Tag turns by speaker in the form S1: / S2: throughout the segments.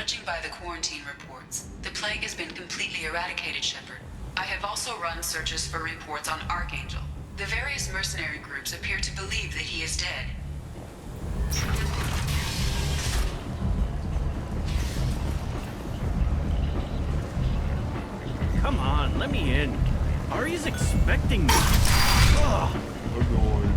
S1: Judging by the quarantine reports, the plague has been completely eradicated, Shepard. I have also run searches for reports on Archangel. The various mercenary groups appear to believe that he is dead.
S2: Come on, let me in. Aria's expecting me. Ugh.
S3: Annoyed.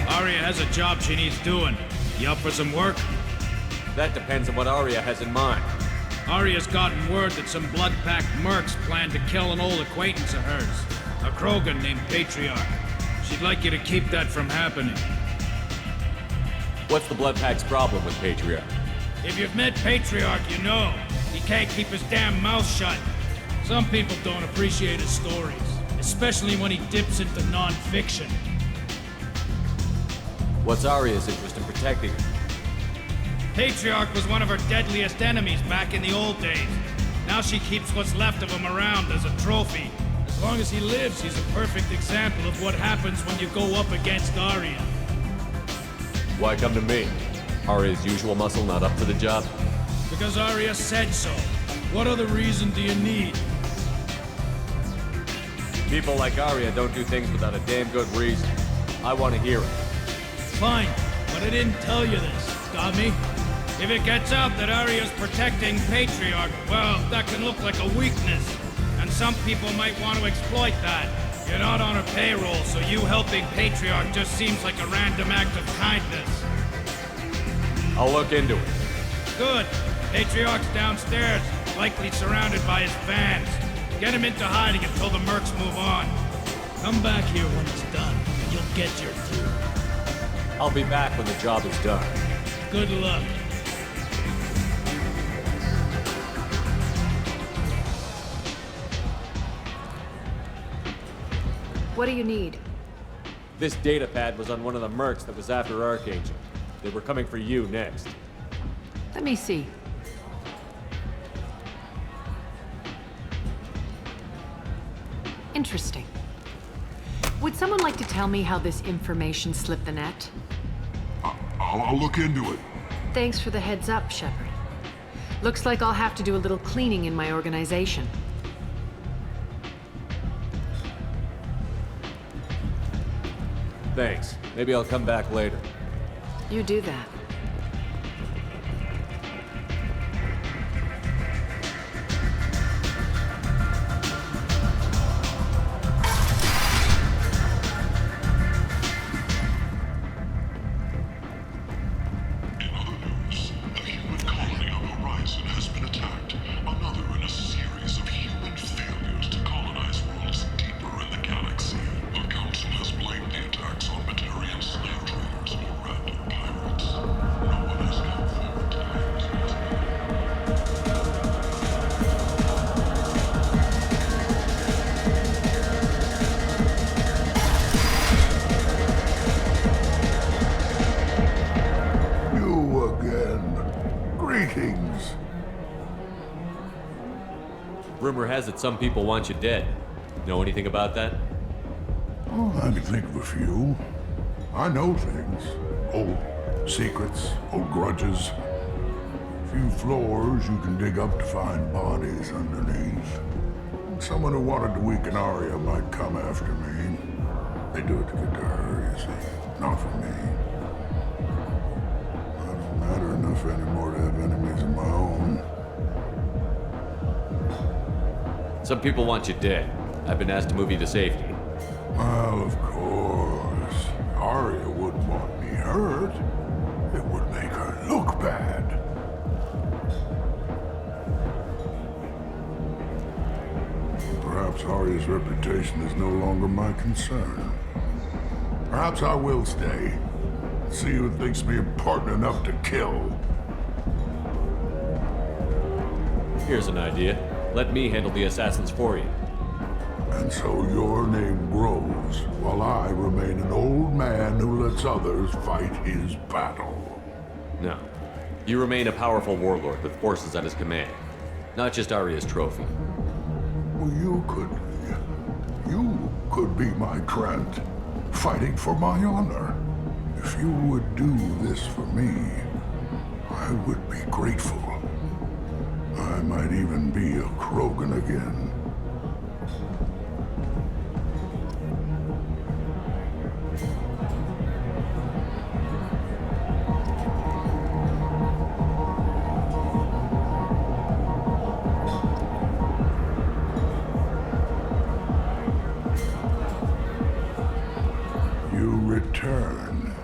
S2: Aria has a job she needs doing. You up for some work?
S4: That depends on what Aria has in mind.
S2: Aria's gotten word that some blood-packed mercs plan to kill an old acquaintance of hers, a Krogan named Patriarch. She'd like you to keep that from happening.
S4: What's the Bloodpack's problem with Patriarch?
S2: If you've met Patriarch, you know. He can't keep his damn mouth shut. Some people don't appreciate his stories, especially when he dips into non-fiction.
S4: What's Aria's interest in protecting him?
S2: Patriarch was one of her deadliest enemies back in the old days. Now she keeps what's left of him around as a trophy. As long as he lives, he's a perfect example of what happens when you go up against Aria.
S4: Why come to me? Aria's usual muscle not up for the job?
S2: Because Aria said so. What other reason do you need?
S4: People like Aria don't do things without a damn good reason. I want to hear it.
S2: Fine, but I didn't tell you this. Got me? If it gets out that Aria's protecting Patriarch, well, that can look like a weakness. And some people might want to exploit that. You're not on her payroll, so you helping Patriarch just seems like a random act of kindness.
S4: I'll look into it.
S2: Good. Patriarch's downstairs, likely surrounded by his fans. Get him into hiding until the mercs move on. Come back here when it's done, and you'll get your due.
S4: I'll be back when the job is done.
S2: Good luck.
S5: What do you need?
S4: This data pad was on one of the mercs that was after Archangel. They were coming for you next.
S5: Let me see. Interesting. Would someone like to tell me how this information slipped the net?
S3: I'll look into it.
S5: Thanks for the heads up, Shepard. Looks like I'll have to do a little cleaning in my organization.
S4: Thanks. Maybe I'll come back later.
S5: You do that.
S4: Rumor has it some people want you dead. Know anything about that?
S3: Oh, I can think of a few. I know things. Old secrets, old grudges. Few floors you can dig up to find bodies underneath. Someone who wanted to weaken Aria might come after me. They do it to get to her, you see. Not for me. I don't matter enough anymore to have enemies of my own.
S4: Some people want you dead. I've been asked to move you to safety.
S3: Well, of course. Aria wouldn't want me hurt. It would make her look bad. Perhaps Aria's reputation is no longer my concern. Perhaps I will stay. See who thinks me important enough to kill.
S4: Here's an idea. Let me handle the assassins for you.
S3: And so your name grows, while I remain an old man who lets others fight his battle.
S4: No. You remain a powerful warlord with forces at his command. Not just Aria's trophy.
S3: Well, you could be my Trent, fighting for my honor. If you would do this for me, I would be grateful. I might even be a Krogan again. Return.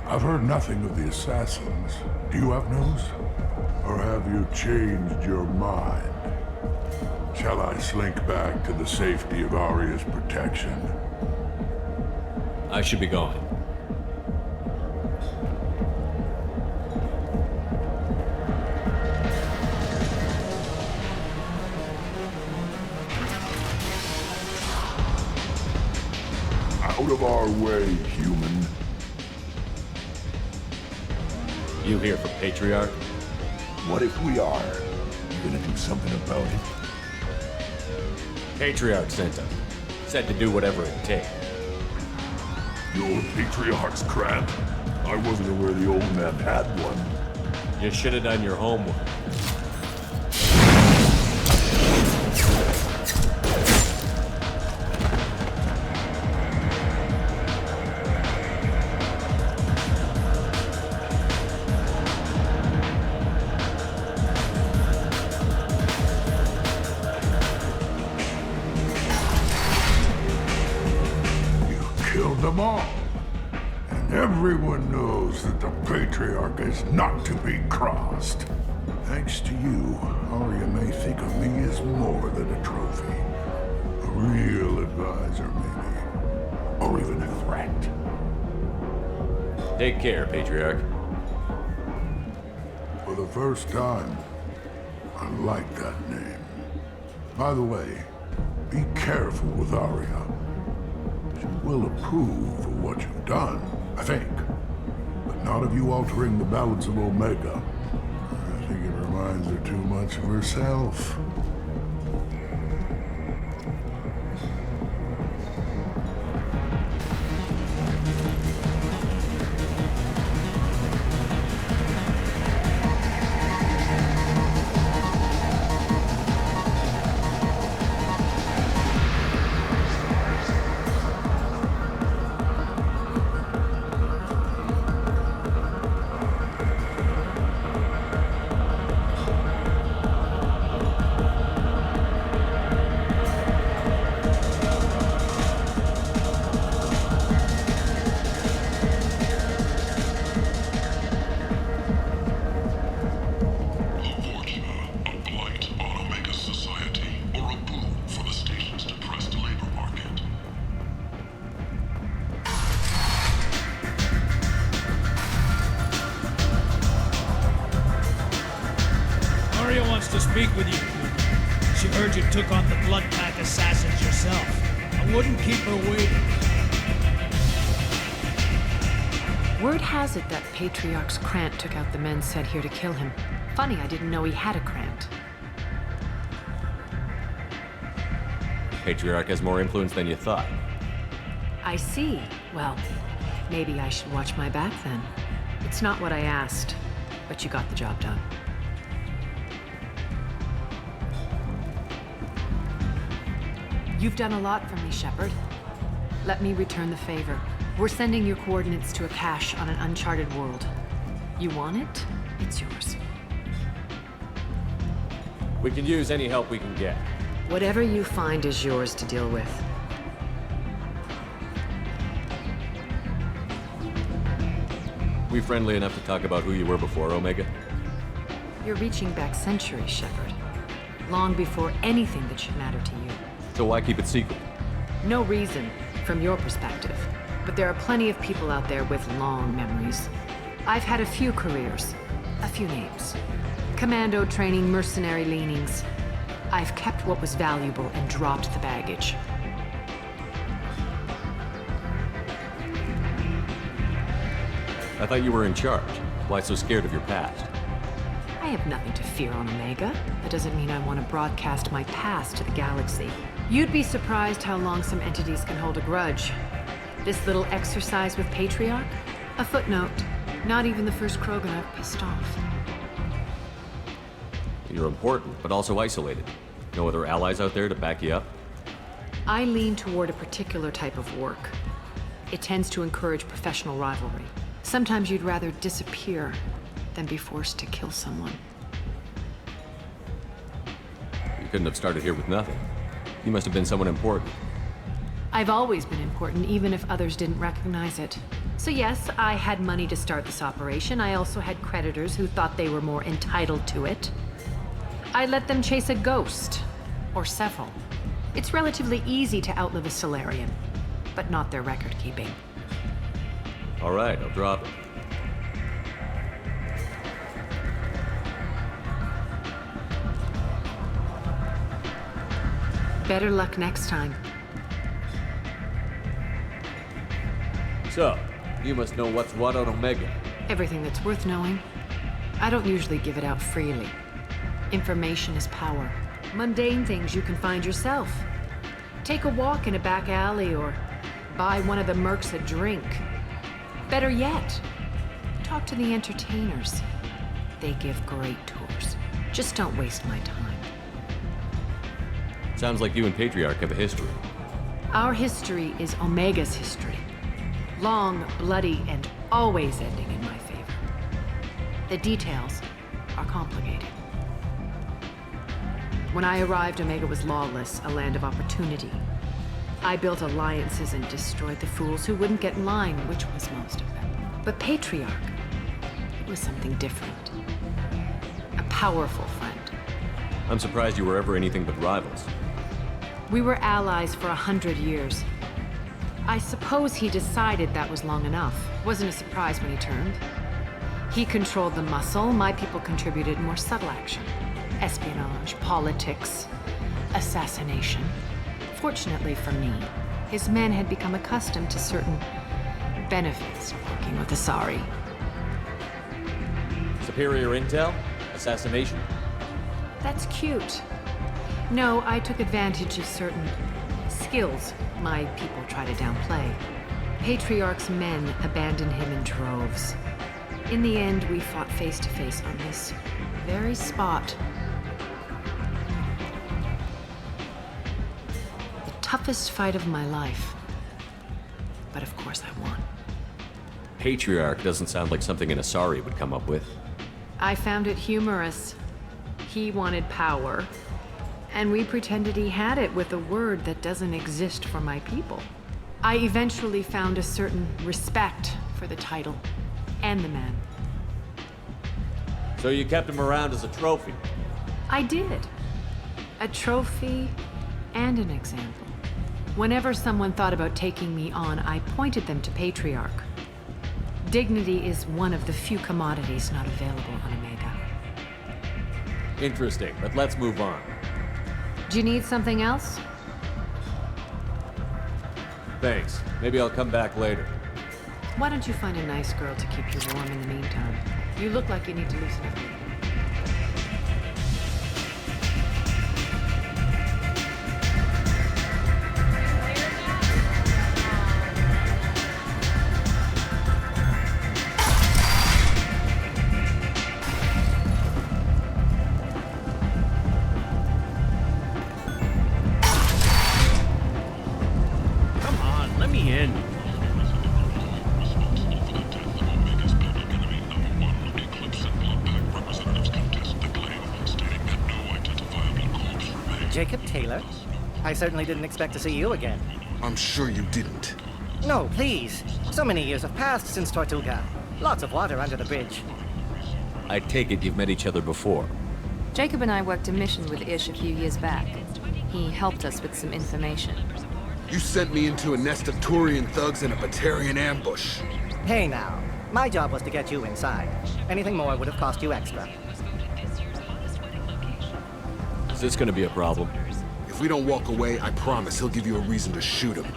S3: I've heard nothing of the assassins. Do you have news? Or have you changed your mind? Shall I slink back to the safety of Aria's protection?
S4: I should be going.
S3: Out of our way, human.
S4: You here for Patriarch?
S3: What if we are? You gonna do something about it?
S4: Patriarch sent us. Said to do whatever it takes.
S3: Your Patriarch's crap. I wasn't aware the old man had one.
S4: You should have done your homework.
S3: Them all. And everyone knows that the Patriarch is not to be crossed. Thanks to you, Aria may think of me as more than a trophy. A real advisor, maybe. Or even a threat.
S4: Take care, Patriarch.
S3: For the first time, I like that name. By the way, be careful with Aria. She will approve of what you've done, I think. But not of you altering the balance of Omega. I think it reminds her too much of herself.
S2: To speak with you. She heard you took on the Blood Pack assassins yourself. I wouldn't keep her waiting.
S5: Word has it that Patriarch's Krant took out the men sent here to kill him. Funny, I didn't know he had a Krant.
S4: Patriarch has more influence than you thought.
S5: I see. Well, maybe I should watch my back then. It's not what I asked, but you got the job done. You've done a lot for me, Shepard. Let me return the favor. We're sending your coordinates to a cache on an uncharted world. You want it? It's yours.
S4: We can use any help we can get.
S5: Whatever you find is yours to deal with.
S4: We friendly enough to talk about who you were before, Omega?
S5: You're reaching back centuries, Shepard. Long before anything that should matter to you.
S4: So why keep it secret?
S5: No reason, from your perspective. But there are plenty of people out there with long memories. I've had a few careers, a few names. Commando training, mercenary leanings. I've kept what was valuable and dropped the baggage.
S4: I thought you were in charge. Why so scared of your past?
S5: I have nothing to fear on Omega. That doesn't mean I want to broadcast my past to the galaxy. You'd be surprised how long some entities can hold a grudge. This little exercise with Patriarch? A footnote. Not even the first Krogan I've pissed off.
S4: You're important, but also isolated. No other allies out there to back you up?
S5: I lean toward a particular type of work. It tends to encourage professional rivalry. Sometimes you'd rather disappear than be forced to kill someone.
S4: You couldn't have started here with nothing. You must have been someone important.
S5: I've always been important, even if others didn't recognize it. So yes, I had money to start this operation. I also had creditors who thought they were more entitled to it. I let them chase a ghost, or several. It's relatively easy to outlive a Solarian, but not their record-keeping.
S4: All right, I'll drop it.
S5: Better luck next time.
S4: So, you must know what's what on Omega.
S5: Everything that's worth knowing. I don't usually give it out freely. Information is power. Mundane things you can find yourself. Take a walk in a back alley or buy one of the mercs a drink. Better yet, talk to the entertainers. They give great tours. Just don't waste my time.
S4: Sounds like you and Patriarch have a history.
S5: Our history is Omega's history. Long, bloody, and always ending in my favor. The details are complicated. When I arrived, Omega was lawless, a land of opportunity. I built alliances and destroyed the fools who wouldn't get in line, which was most of them. But Patriarch was something different. A powerful friend.
S4: I'm surprised you were ever anything but rivals.
S5: We were allies for 100 years. I suppose he decided that was long enough. Wasn't a surprise when he turned. He controlled the muscle, my people contributed more subtle action. Espionage, politics, assassination. Fortunately for me, his men had become accustomed to certain benefits of working with Asari.
S4: Superior intel? Assassination?
S5: That's cute. No, I took advantage of certain skills my people try to downplay. Patriarch's men abandoned him in droves. In the end, we fought face to face on this very spot. The toughest fight of my life. But of course I won.
S4: Patriarch doesn't sound like something an Asari would come up with.
S5: I found it humorous. He wanted power, and we pretended he had it with a word that doesn't exist for my people. I eventually found a certain respect for the title and the man.
S4: So you kept him around as a trophy?
S5: I did. A trophy and an example. Whenever someone thought about taking me on, I pointed them to Patriarch. Dignity is one of the few commodities not available on Omega.
S4: Interesting, but let's move on.
S5: Do you need something else?
S4: Thanks. Maybe I'll come back later.
S5: Why don't you find a nice girl to keep you warm in the meantime? You look like you need to loosen up.
S2: Come on, let me in.
S6: Jacob Taylor? I certainly didn't expect to see you again.
S7: I'm sure you didn't.
S6: No, please. So many years have passed since Tortuga. Lots of water under the bridge.
S4: I take it you've met each other before.
S8: Jacob and I worked a mission with Ish a few years back. He helped us with some information.
S7: You sent me into a nest of Turian thugs in a Batarian ambush.
S6: Hey now, my job was to get you inside. Anything more would have cost you extra.
S4: Is this gonna be a problem?
S7: If we don't walk away, I promise he'll give you a reason to shoot him.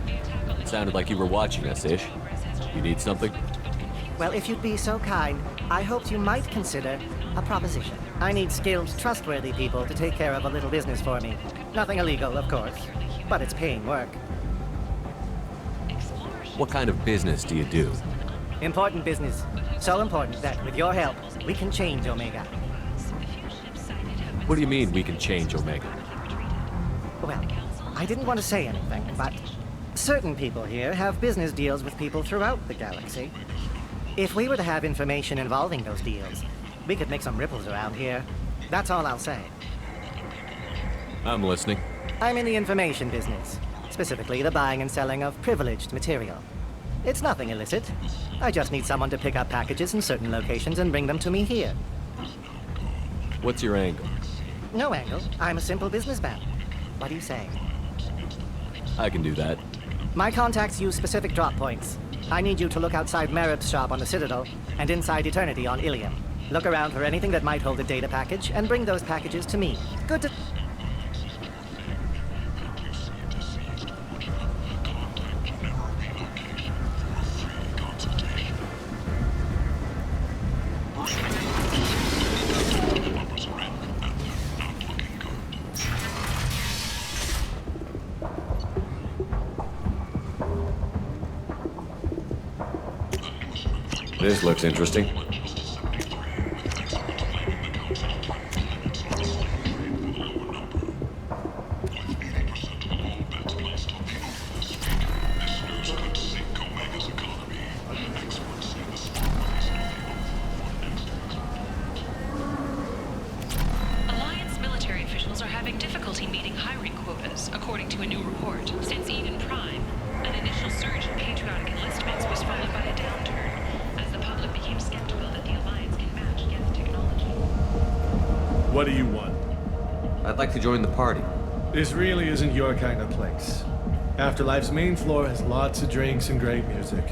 S4: It sounded like you were watching us, Ish. You need something?
S6: Well, if you'd be so kind, I hoped you might consider a proposition. I need skilled, trustworthy people to take care of a little business for me. Nothing illegal, of course, but it's paying work.
S4: What kind of business do you do?
S6: Important business. So important that, with your help, we can change Omega.
S4: What do you mean we can change Omega?
S6: Well, I didn't want to say anything, but certain people here have business deals with people throughout the galaxy. If we were to have information involving those deals, we could make some ripples around here. That's all I'll say.
S4: I'm listening.
S6: I'm in the information business, specifically the buying and selling of privileged material. It's nothing illicit. I just need someone to pick up packages in certain locations and bring them to me here.
S4: What's your angle?
S6: No angle. I'm a simple businessman. What do you say?
S4: I can do that.
S6: My contacts use specific drop points. I need you to look outside Merib's shop on the Citadel and inside Eternity on Ilium. Look around for anything that might hold a data package and bring those packages to me. Good to...
S4: This looks interesting.
S1: Alliance military officials are having difficulty meeting hiring quotas, according to a new report. Since Eden Prime, an initial surge in patriotic enlistments was followed by a downturn, as the public became skeptical that the Alliance can match Geth technology.
S9: What do you want?
S4: I'd like to join the party.
S9: This really isn't your kind of place. Afterlife's main floor has lots of drinks and great music.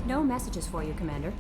S10: No messages for you, Commander.